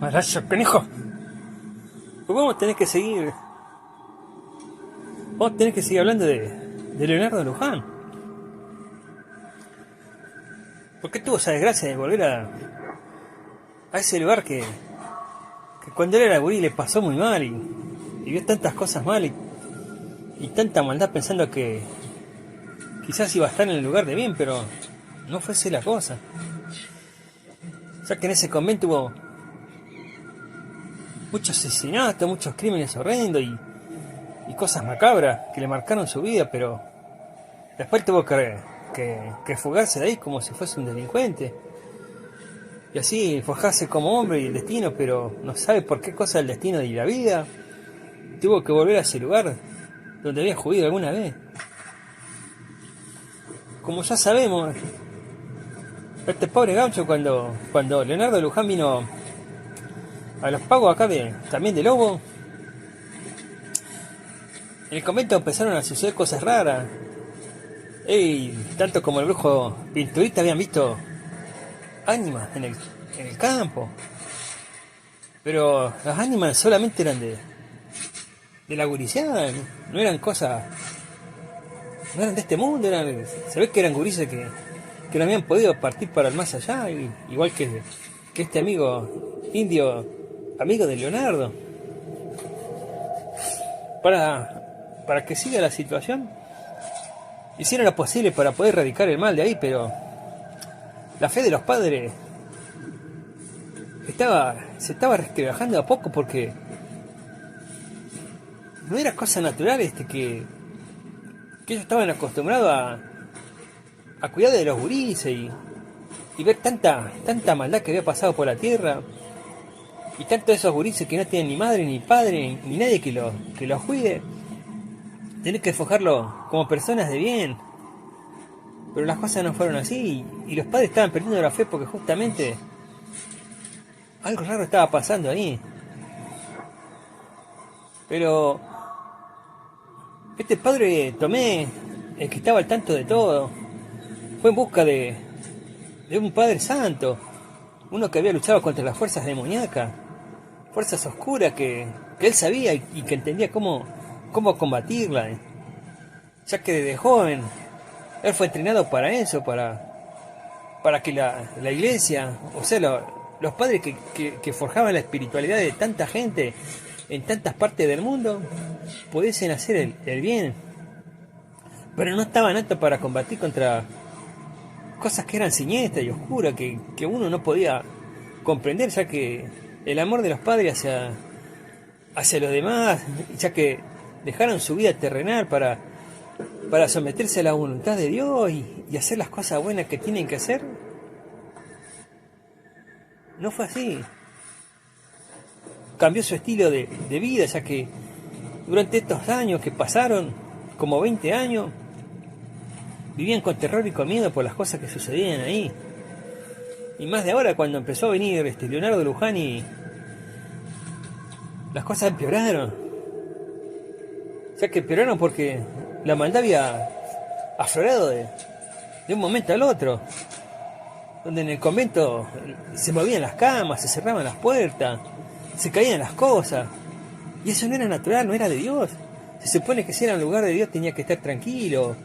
Malayo, canijo. Pues vamos a tener que seguir. Vamos a tener que seguir hablando de Leonardo Luján. ¿Por qué tuvo esa desgracia de volver a ese lugar que cuando él era gurí le pasó muy mal y vio tantas cosas mal y tanta maldad pensando que quizás iba a estar en el lugar de bien, pero no fue así la cosa? Ya que en ese convento hubo muchos asesinatos, muchos crímenes horrendos y cosas macabras que le marcaron su vida, pero después tuvo que fugarse de ahí como si fuese un delincuente. Y así forjarse como hombre y el destino, pero no sabe por qué cosa el destino y la vida. Tuvo que volver a ese lugar donde había juguido alguna vez. Como ya sabemos, este pobre gaucho cuando Leonardo Luján vino a los pagos acá también de Lobo, en el convento empezaron a suceder cosas raras. Y tanto como el brujo pinturista habían visto ánimas en el campo. Pero las ánimas solamente eran de la guriciada, no eran cosas, no eran de este mundo, se ve que eran gurises que no habían podido partir para el más allá, igual que este amigo indio, amigo de Leonardo. Para que siga la situación, hicieron lo posible para poder erradicar el mal de ahí, pero la fe de los padres se estaba resquebrajando a poco, porque no era cosa natural que ellos estaban acostumbrados a cuidar de los gurises y ver tanta maldad que había pasado por la tierra, y tanto de esos gurises que no tienen ni madre ni padre ni nadie que los cuide, tener que forjarlo como personas de bien. Pero las cosas no fueron así y los padres estaban perdiendo la fe porque justamente algo raro estaba pasando ahí. Pero este padre Tomé, el que estaba al tanto de todo, fue en busca de un padre santo, uno que había luchado contra las fuerzas demoníacas, fuerzas oscuras que él sabía y que entendía cómo combatirla, ya que desde joven él fue entrenado para eso, para que la iglesia, o sea, los padres que forjaban la espiritualidad de tanta gente en tantas partes del mundo, pudiesen hacer el bien. Pero no estaban aptos para combatir contra cosas que eran siniestras y oscuras, que uno no podía comprender, ya que el amor de los padres hacia los demás, ya que dejaron su vida terrenal para someterse a la voluntad de Dios y hacer las cosas buenas que tienen que hacer, no fue así. Cambió su estilo de vida, ya que durante estos años que pasaron, como 20 años, vivían con terror y con miedo por las cosas que sucedían ahí. Y más de ahora, cuando empezó a venir Leonardo Luján, y las cosas empeoraron. Ya que empeoraron porque la maldad había aflorado de un momento al otro, donde en el convento se movían las camas, se cerraban las puertas, se caían las cosas, y eso no era natural, no era de Dios. Se supone que si era un lugar de Dios tenía que estar tranquilo,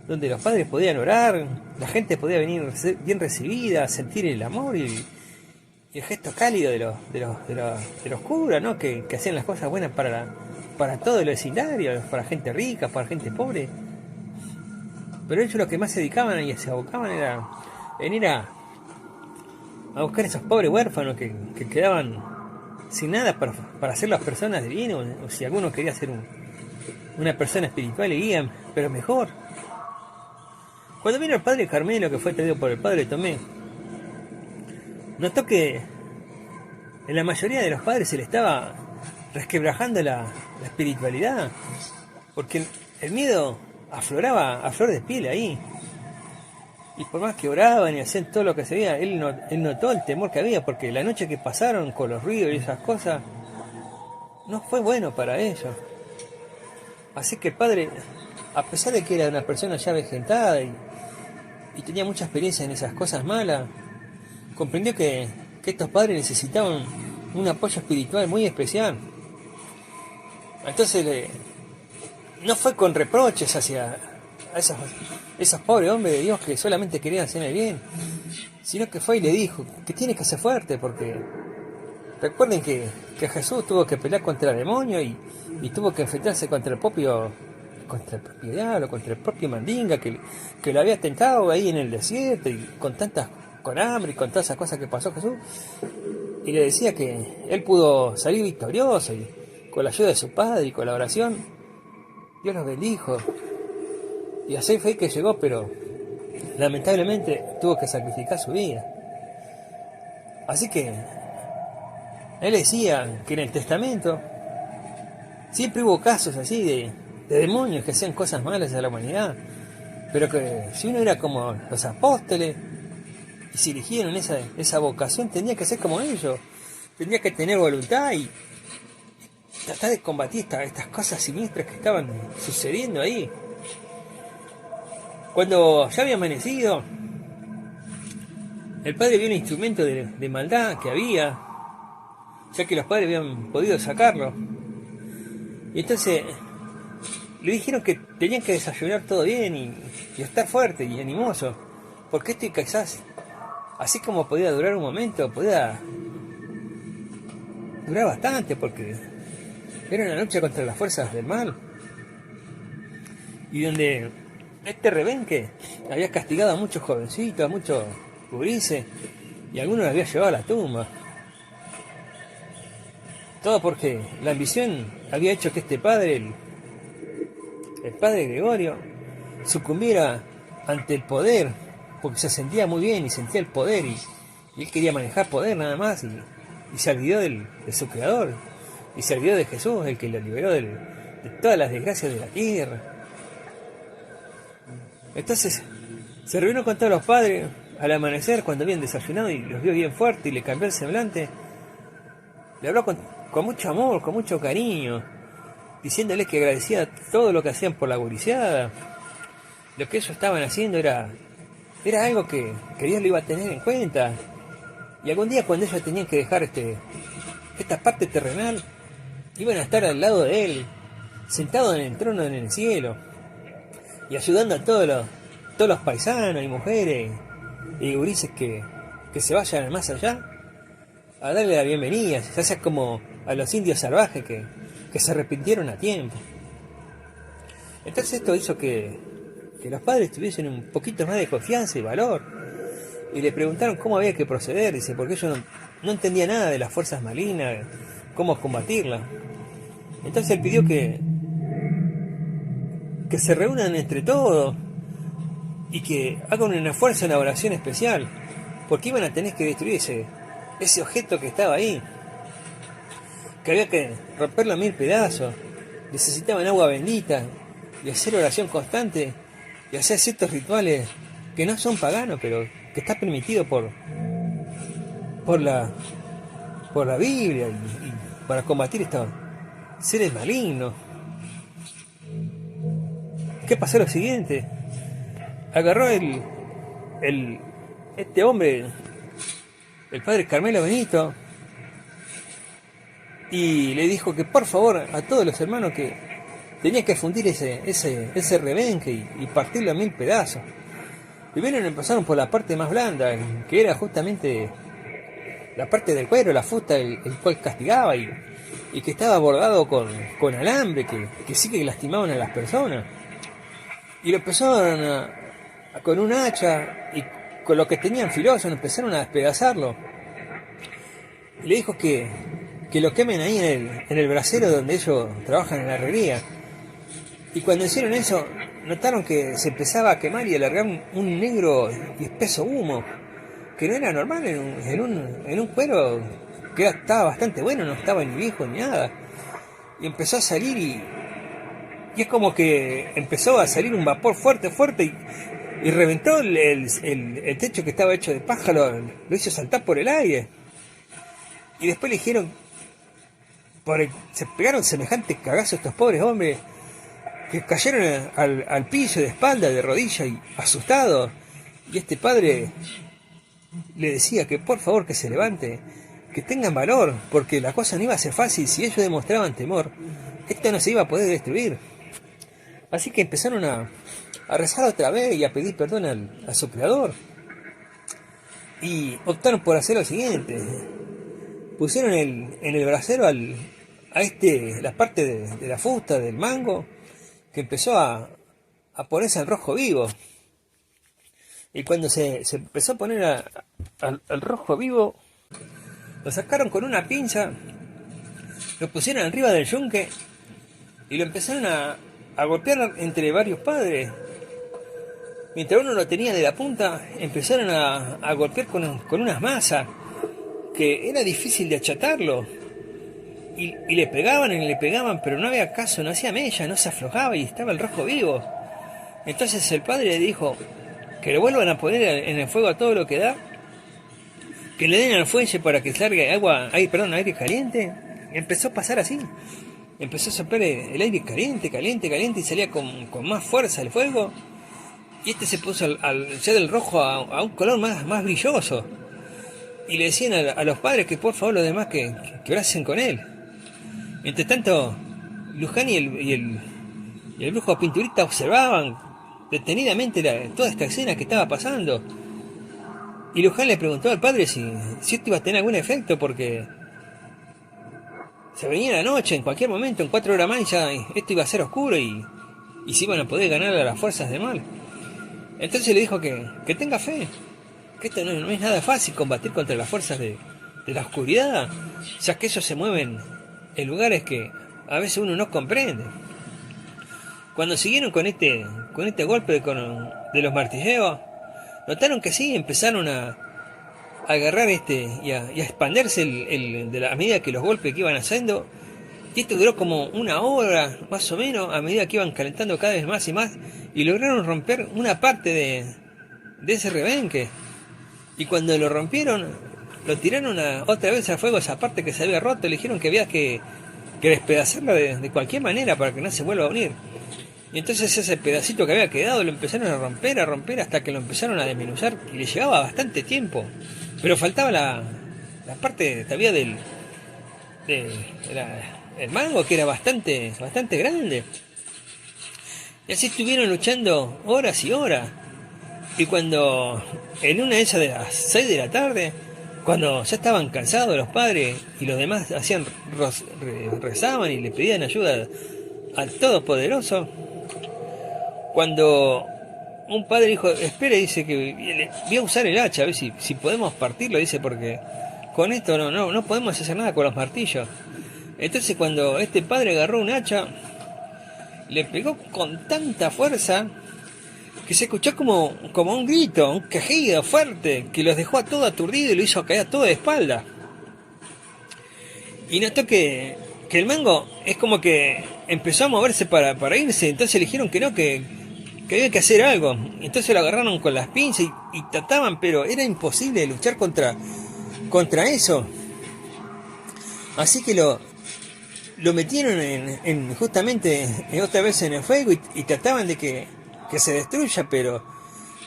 donde los padres podían orar, la gente podía venir bien recibida, sentir el amor y el gesto cálido de los curas, ¿no? Que hacían las cosas buenas para todo el vecindario, para gente rica, para gente pobre. Pero ellos lo que más se dedicaban y se abocaban era venir a buscar esos pobres huérfanos que quedaban sin nada para ser las personas de bien, o si alguno quería ser una persona espiritual y guía, pero mejor. Cuando vino el padre Carmelo, que fue traído por el padre Tomé, notó que en la mayoría de los padres se le estaba resquebrajando la espiritualidad, porque el miedo afloraba a flor de piel ahí. Y por más que oraban y hacían todo lo que se veía, él notó el temor que había, porque la noche que pasaron con los ruidos y esas cosas no fue bueno para ellos. Así que el padre, a pesar de que era una persona ya avejentada y tenía mucha experiencia en esas cosas malas, comprendió que estos padres necesitaban un apoyo espiritual muy especial. Entonces no fue con reproches hacia a esos pobres hombres de Dios que solamente querían hacer el bien, sino que fue y le dijo que tiene que ser fuerte, porque recuerden que Jesús tuvo que pelear contra el demonio y tuvo que enfrentarse contra el propio diablo, contra el propio mandinga que lo había tentado ahí en el desierto, y con hambre y con todas esas cosas que pasó Jesús, y le decía que él pudo salir victorioso, y con la ayuda de su padre y con la oración Dios los bendijo, y así fue que llegó, pero lamentablemente tuvo que sacrificar su vida. Así que él decía que en el testamento siempre hubo casos así de demonios que hacían cosas malas a la humanidad, pero que si uno era como los apóstoles y se eligieron esa vocación, tenía que ser como ellos, tenía que tener voluntad y tratar de combatir estas cosas siniestras que estaban sucediendo ahí. Cuando ya había amanecido, el padre vio un instrumento de maldad que había, ya que los padres habían podido sacarlo, y entonces le dijeron que tenían que desayunar todo bien y estar fuerte y animoso, porque esto quizás, así como podía durar un momento, podía durar bastante, porque era una lucha contra las fuerzas del mal, y donde este rebenque había castigado a muchos jovencitos, a muchos gurises, y algunos los había llevado a la tumba. Todo porque la ambición había hecho que este padre, el padre Gregorio, sucumbiera ante el poder, porque se sentía muy bien y sentía el poder, y él quería manejar poder nada más, y se olvidó de su creador, y se olvidó de Jesús, el que lo liberó de todas las desgracias de la tierra. Entonces se reunió con todos los padres al amanecer, cuando habían desayunado y los vio bien fuertes y le cambió el semblante. Le habló con mucho amor, con mucho cariño, diciéndoles que agradecía todo lo que hacían por la guriseada. Lo que ellos estaban haciendo era algo que Dios lo iba a tener en cuenta, y algún día, cuando ellos tenían que dejar esta parte terrenal, iban a estar al lado de él, sentados en el trono en el cielo, y ayudando a todos los paisanos y mujeres y gurises que se vayan más allá, a darle la bienvenida, ya sea como a los indios salvajes que se arrepintieron a tiempo. Entonces esto hizo que los padres tuviesen un poquito más de confianza y valor, y le preguntaron cómo había que proceder, dice, porque ellos no entendía nada de las fuerzas malignas, cómo combatirlas. Entonces él pidió que se reúnan entre todos y que hagan un esfuerzo en la oración especial, porque iban a tener que destruir ese objeto que estaba ahí, que había que romperlo a 1000 pedazos, necesitaban agua bendita y hacer oración constante y hacer ciertos rituales que no son paganos, pero que está permitido por la Biblia, y para combatir estos seres malignos. ¿Qué pasó? Lo siguiente: agarró este hombre, el padre Carmelo Benito, y le dijo que por favor a todos los hermanos que tenía que fundir ese rebenque y partirlo a 1000 pedazos. Primero empezaron por la parte más blanda, que era justamente la parte del cuero, la fusta, el cual castigaba y que estaba bordado con alambre, que sí que lastimaban a las personas. Y lo empezaron con un hacha y con lo que tenían filoso empezaron a despedazarlo. Y le dijo que lo quemen ahí en el brasero donde ellos trabajan en la herrería. Y cuando hicieron eso, notaron que se empezaba a quemar y a largar un negro y espeso humo, que no era normal en un cuero que estaba bastante bueno, no estaba ni viejo ni nada. Y empezó a salir y es como que empezó a salir un vapor fuerte y reventó el techo, que estaba hecho de paja, lo hizo saltar por el aire. Y después le dijeron, se pegaron semejantes cagazos estos pobres hombres, que cayeron al piso de espalda, de rodillas y asustados. Y este padre le decía que por favor que se levante que tengan valor, porque la cosa no iba a ser fácil. Si ellos demostraban temor, esto no se iba a poder destruir. Así que empezaron a rezar otra vez y a pedir perdón a su creador. Y optaron por hacer lo siguiente: pusieron en el brasero la parte de la fusta del mango, que empezó a ponerse al rojo vivo. Y cuando se empezó a poner al rojo vivo, lo sacaron con una pinza, lo pusieron arriba del yunque y lo empezaron a golpear entre varios padres. Mientras uno lo tenía de la punta, empezaron a golpear con unas masas, que era difícil de achatarlo. Y le pegaban, pero no había caso, no hacía mella, no se aflojaba y estaba el rojo vivo. Entonces el padre le dijo que lo vuelvan a poner en el fuego a todo lo que da, que le den al fuelle para que salga aire caliente. Y empezó a pasar así. Empezó a soplar el aire caliente, y salía con más fuerza el fuego. Y este se puso ya del rojo a un color más brilloso. Y le decían a los padres que por favor los demás que orasen con él. Mientras tanto, Luján y el brujo Pinturita observaban detenidamente toda esta escena que estaba pasando. Y Luján le preguntó al padre si esto iba a tener algún efecto, porque se venía la noche, en cualquier momento, en 4 horas más ya esto iba a ser oscuro y se iban a poder ganar a las fuerzas del mal. Entonces le dijo que tenga fe, que esto no es nada fácil combatir contra las fuerzas de la oscuridad, ya que ellos se mueven en lugares que a veces uno no comprende. Cuando siguieron con este golpe de los martilleos, notaron que sí, empezaron a agarrar y a expandirse a medida que los golpes que iban haciendo. Y esto duró como 1 hora, más o menos, a medida que iban calentando cada vez más y más, y lograron romper una parte de ese rebenque. Y cuando lo rompieron, lo tiraron otra vez al fuego, esa parte que se había roto. Le dijeron que había que despedazarla de cualquier manera para que no se vuelva a unir. Y entonces ese pedacito que había quedado lo empezaron a romper hasta que lo empezaron a desmenuzar, y le llevaba bastante tiempo. Pero faltaba la parte todavía del mango, que era bastante grande. Y así estuvieron luchando horas y horas. Y cuando en una de esas de las 6 de la tarde, cuando ya estaban cansados los padres y los demás rezaban y le pedían ayuda al Todopoderoso, cuando un padre dijo: espere, dice que voy a usar el hacha, a ver si podemos partirlo, dice, porque con esto no podemos hacer nada con los martillos. Entonces cuando este padre agarró un hacha, le pegó con tanta fuerza que se escuchó como un grito, un quejido fuerte, que los dejó a todos aturdidos y lo hizo caer todo de espalda. Y notó que el mango es como que empezó a moverse para irse. Entonces le dijeron que no, que había que hacer algo. Entonces lo agarraron con las pinzas y trataban, pero era imposible luchar contra eso. Así que lo metieron justamente otra vez en el fuego y trataban de que se destruya, pero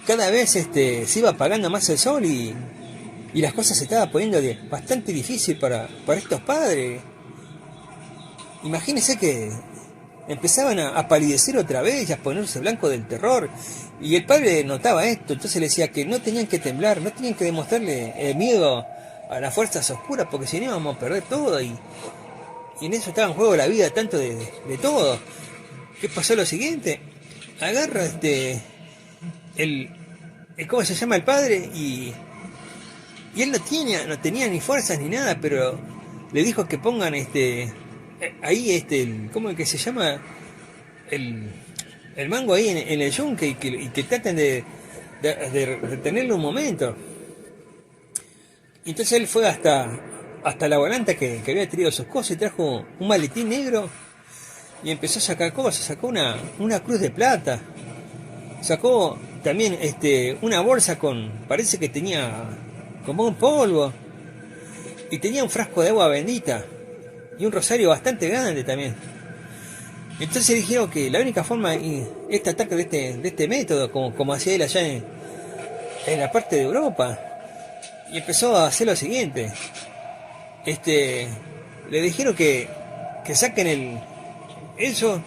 cada vez se iba apagando más el sol y las cosas se estaban poniendo bastante difícil para estos padres. Imagínense que empezaban a palidecer otra vez y a ponerse blanco del terror, y el padre notaba esto. Entonces le decía que no tenían que temblar, no tenían que demostrarle el miedo a las fuerzas oscuras, porque si no íbamos a perder todo, y en eso estaba en juego la vida tanto de todos. ¿Qué pasó? Lo siguiente: agarra ¿cómo se llama? El padre, y él no tenía ni fuerzas ni nada, pero le dijo que pongan ahí ¿cómo es que se llama? El mango ahí en el yunque, y que traten de retenerlo un momento. Y entonces él fue hasta la volanta que había traído sus cosas, y trajo un maletín negro y empezó a sacar cosas. Sacó una cruz de plata, sacó también una bolsa parece que tenía como un polvo, y tenía un frasco de agua bendita y un rosario bastante grande también. Entonces dijeron que la única forma es tratar de este método, como hacía él allá en la parte de Europa. Y empezó a hacer lo siguiente: le dijeron que saquen eso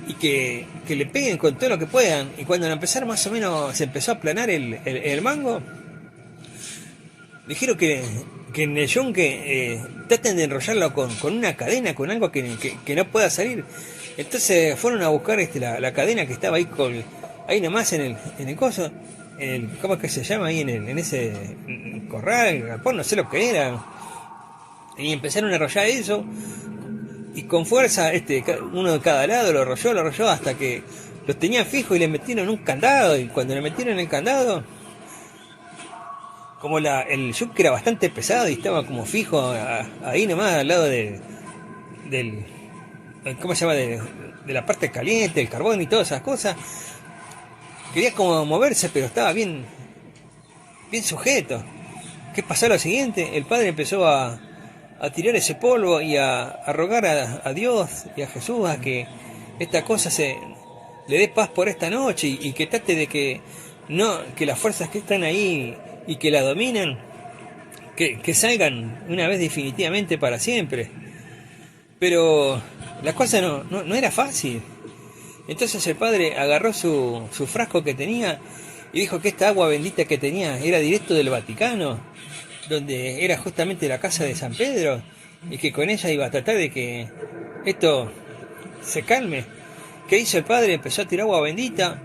y que le peguen con todo lo que puedan. Y cuando empezaron más o menos, se empezó a aplanar el mango, dijeron que en el yunque traten de enrollarlo con una cadena, con algo que no pueda salir. Entonces fueron a buscar la cadena que estaba ahí nomás en el coso, ¿cómo es que se llama? Ahí en ese corral, galpón, no sé lo que era. Y empezaron a enrollar eso, y con fuerza, uno de cada lado lo arrolló hasta que los tenían fijos y le metieron un candado. Y cuando le metieron el candado, como el yunque era bastante pesado y estaba como fijo ahí nomás al lado del ¿cómo se llama? De la parte caliente, el carbón y todas esas cosas. Quería como moverse, pero estaba bien sujeto. ¿Qué pasó? Lo siguiente, el padre empezó a tirar ese polvo y a rogar a Dios y a Jesús a que esta cosa le dé paz por esta noche y que trate de que las fuerzas que están ahí y que la dominan, que salgan una vez definitivamente para siempre. Pero la cosa no era fácil. Entonces el padre agarró su frasco que tenía y dijo que esta agua bendita que tenía era directo del Vaticano, donde era justamente la casa de San Pedro, y que con ella iba a tratar de que esto se calme. ¿Qué hizo el padre? Empezó a tirar agua bendita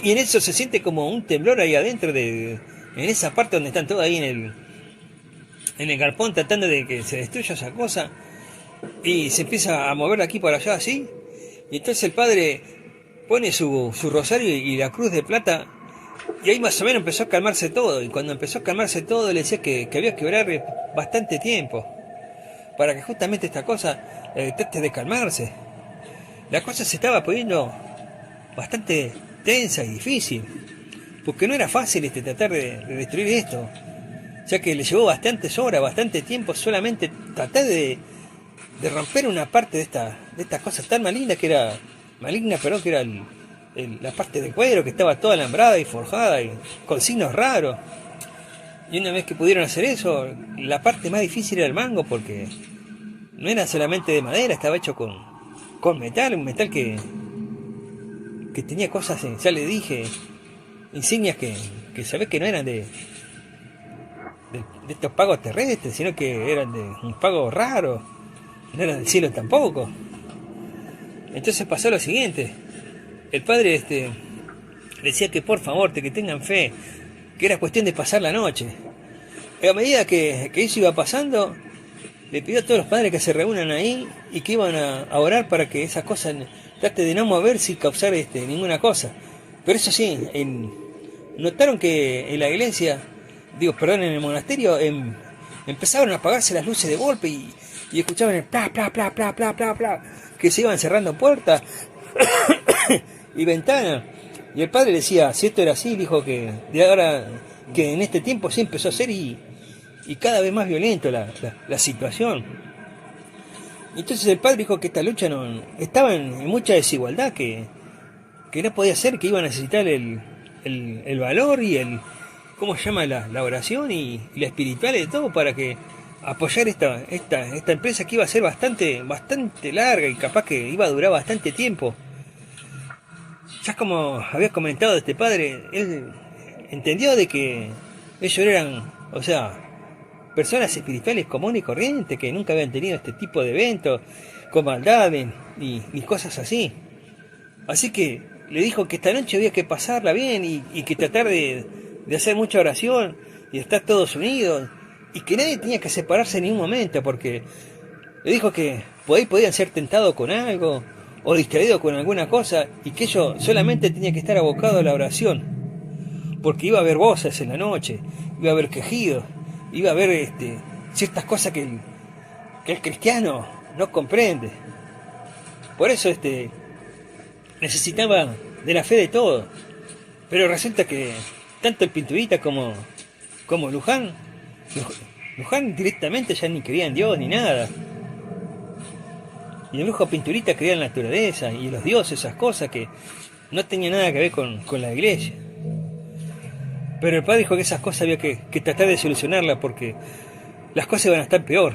y en eso se siente como un temblor ahí adentro, en esa parte donde están todos ahí en el galpón, tratando de que se destruya esa cosa, y se empieza a mover de aquí para allá así. Y entonces el padre pone su rosario y la cruz de plata, y ahí más o menos empezó a calmarse todo. Y cuando empezó a calmarse todo, le decía que había que orar bastante tiempo para que justamente esta cosa trate de calmarse. La cosa se estaba poniendo bastante tensa y difícil, porque no era fácil tratar de destruir esto, ya que le llevó bastantes horas, bastante tiempo solamente tratar de romper una parte de esta cosa tan maligna que era la parte de cuero que estaba toda alambrada y forjada y con signos raros. Y una vez que pudieron hacer eso, la parte más difícil era el mango, porque no era solamente de madera, estaba hecho con metal, un metal que tenía cosas, ya le dije, insignias que sabés que no eran de estos pagos terrestres, sino que eran de un pago raro, no eran del cielo tampoco. Entonces pasó lo siguiente, el padre decía que por favor, que tengan fe, que era cuestión de pasar la noche. Y a medida que eso iba pasando, le pidió a todos los padres que se reúnan ahí y que iban a orar para que esas cosas trate de no moverse y causar ninguna cosa. Pero eso sí, notaron que en la iglesia, en el monasterio, empezaron a apagarse las luces de golpe y escuchaban el pla, pla, pla, pla, pla, pla, pla, que se iban cerrando puertas y ventanas. Y el padre decía, si esto era así, dijo que de ahora, que en este tiempo sí empezó a ser y cada vez más violento la situación. Entonces el padre dijo que esta lucha estaba en mucha desigualdad, que no podía ser, que iba a necesitar el valor y ¿cómo se llama? La oración y la espiritual de todo para que apoyar esta empresa que iba a ser bastante larga y capaz que iba a durar bastante tiempo. Ya como había comentado este padre, él entendió de que ellos eran, personas espirituales comunes y corrientes que nunca habían tenido este tipo de eventos con maldades ni cosas así. Así que le dijo que esta noche había que pasarla bien y que tratar de hacer mucha oración y estar todos unidos y que nadie tenía que separarse en ningún momento, porque le dijo que por ahí podían ser tentados con algo o distraídos con alguna cosa y que ellos solamente tenían que estar abocados a la oración, porque iba a haber voces en la noche, iba a haber quejidos, iba a haber ciertas cosas que el cristiano no comprende. Por eso necesitaba de la fe de todo. Pero resulta que tanto el Pinturita como Luján directamente ya ni creía en Dios ni nada. Y el brujo Pinturita creía en la naturaleza y en los dioses, esas cosas que no tenían nada que ver con la iglesia. Pero el padre dijo que esas cosas había que tratar de solucionarlas, porque las cosas iban a estar peor.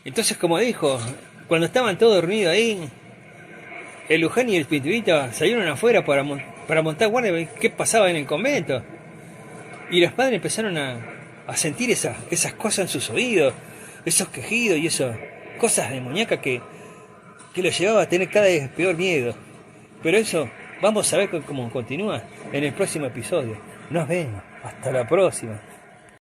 Entonces, como dijo, cuando estaban todos reunidos ahí, el Luján y el Pinturito salieron afuera para montar guardia, qué pasaba en el convento. Y los padres empezaron a sentir esas cosas en sus oídos, esos quejidos y esas cosas demoníacas que los llevaba a tener cada vez peor miedo. Pero eso vamos a ver cómo continúa en el próximo episodio. Nos vemos, hasta la próxima.